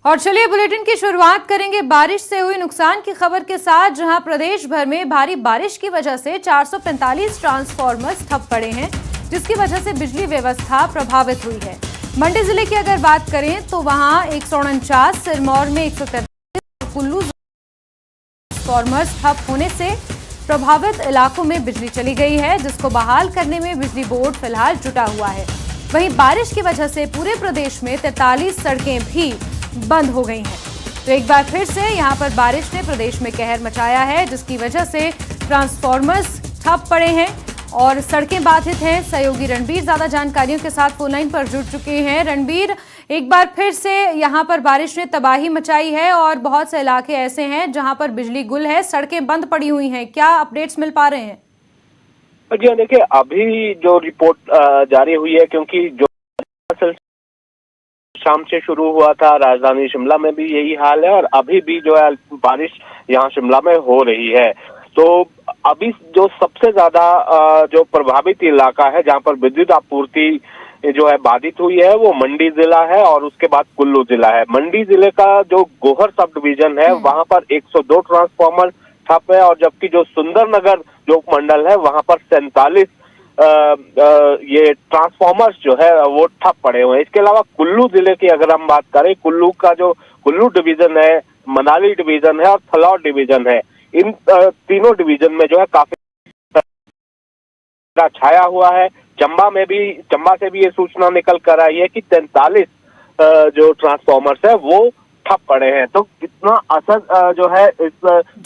और चलिए बुलेटिन की शुरुआत करेंगे बारिश से हुई नुकसान की खबर के साथ, जहां प्रदेश भर में भारी बारिश की वजह से 445 ट्रांसफार्मर्स ठप पड़े हैं, जिसकी वजह से बिजली व्यवस्था प्रभावित हुई है। मंडी जिले की अगर बात करें तो वहां 149, सिरमौर में 143, कुल्लू ट्रांसफार्मर्स ठप होने से प्रभावित इलाकों में बिजली चली गई है, जिसको बहाल करने में बिजली बोर्ड फिलहाल जुटा हुआ है। वहीं बारिश की वजह से पूरे प्रदेश में 43 सड़कें भी बंद हो गई हैं। तो एक बार फिर से यहां पर बारिश ने प्रदेश में कहर मचाया है, जिसकी वजह से ट्रांसफार्मर्स ठप पड़े हैं और सड़कें बाधित हैं। सहयोगी रणबीर ज्यादा जानकारियों के साथ फोन लाइन पर जुड़ चुके हैं। रणबीर, एक बार फिर से यहां पर बारिश ने तबाही मचाई है और बहुत से इलाके ऐसे हैं जहां पर बिजली गुल है, सड़कें बंद पड़ी हुई हैं। क्या अपडेट्स मिल पा रहे हैं? जी देखिए, अभी जो रिपोर्ट जारी हुई है, क्योंकि जो शाम से शुरू हुआ था, राजधानी शिमला में भी यही हाल है और अभी भी जो है बारिश यहाँ शिमला में हो रही है। तो अभी जो सबसे ज्यादा जो प्रभावित इलाका है, जहाँ पर विद्युत आपूर्ति जो है बाधित हुई है, वो मंडी जिला है और उसके बाद कुल्लू जिला है। मंडी जिले का जो गोहर सब डिवीजन है, वहां पर 102 ट्रांसफार्मर ठप है और जबकि जो सुंदरनगर जो मंडल है, वहां पर 47 ये ट्रांसफार्मर्स जो है वो ठप पड़े हुए हैं। इसके अलावा कुल्लू जिले की अगर हम बात करें, कुल्लू का जो कुल्लू डिवीजन है, मनाली डिवीजन है और फलौर डिवीजन है, इन तीनों डिवीजन में जो है काफी छाया हुआ है। चंबा से भी ये सूचना निकल कर आई है कि 43 जो ट्रांसफार्मर्स है वो ठप पड़े हैं। तो कितना असर जो है इस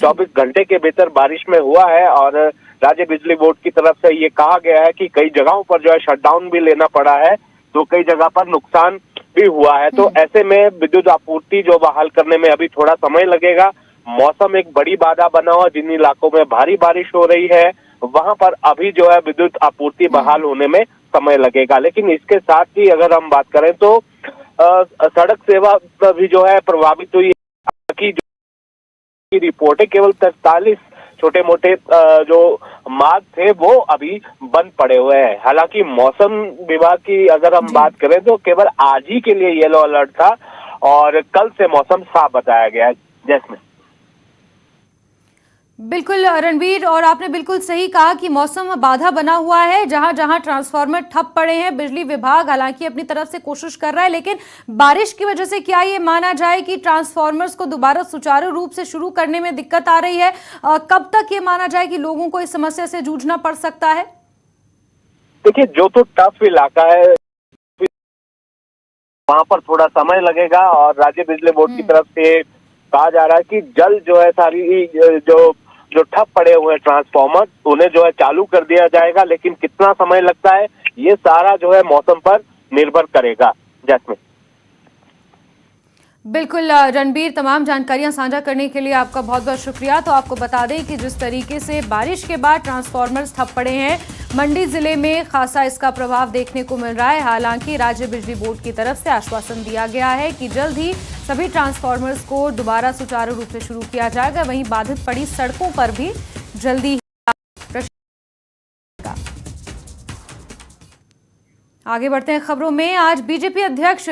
24 घंटे के भीतर बारिश में हुआ है और राज्य बिजली बोर्ड की तरफ से ये कहा गया है कि कई जगहों पर जो है शटडाउन भी लेना पड़ा है, तो कई जगह पर नुकसान भी हुआ है। तो ऐसे में विद्युत आपूर्ति जो बहाल करने में अभी थोड़ा समय लगेगा। मौसम एक बड़ी बाधा बना हुआ, जिन इलाकों में भारी बारिश हो रही है वहां पर अभी जो है विद्युत आपूर्ति बहाल होने में समय लगेगा। लेकिन इसके साथ ही अगर हम बात करें तो सड़क सेवा भी जो है प्रभावित हुई है कि जो रिपोर्टें केवल 43 छोटे मोटे जो मार्ग थे वो अभी बंद पड़े हुए हैं। हालांकि मौसम विभाग की अगर हम बात करें तो केवल आज ही के लिए येलो अलर्ट था और कल से मौसम साफ बताया गया है। जैसमिन। बिल्कुल रणबीर, और आपने बिल्कुल सही कहा कि मौसम बाधा बना हुआ है। जहां जहां ट्रांसफार्मर ठप पड़े हैं, बिजली विभाग हालांकि अपनी तरफ से कोशिश कर रहा है, लेकिन बारिश की वजह से क्या ये माना जाए कि ट्रांसफार्मर्स को दोबारा सुचारू रूप से शुरू करने में दिक्कत आ रही है? कब तक ये माना जाए कि लोगों को इस समस्या से जूझना पड़ सकता है? देखिए, जो तो टफ इलाका है वहां पर थोड़ा समय लगेगा और राज्य बिजली बोर्ड की तरफ से कहा जा रहा है कि जल्द जो है सारी जो ठप पड़े हुए ट्रांसफार्मर उन्हें जो है चालू कर दिया जाएगा। लेकिन कितना समय लगता है ये सारा जो है मौसम पर निर्भर करेगा। जैसमिन। बिल्कुल रणबीर, तमाम जानकारियां साझा करने के लिए आपका बहुत बहुत शुक्रिया। तो आपको बता दें कि जिस तरीके से बारिश के बाद ट्रांसफार्मर्स ठप पड़े हैं, मंडी जिले में खासा इसका प्रभाव देखने को मिल रहा है। हालांकि राज्य बिजली बोर्ड की तरफ से आश्वासन दिया गया है कि जल्द ही सभी ट्रांसफार्मर्स को दोबारा सुचारू रूप से शुरू किया जाएगा। वहीं बाधित पड़ी सड़कों पर भी जल्दी आगे बढ़ते हैं खबरों में। आज बीजेपी अध्यक्ष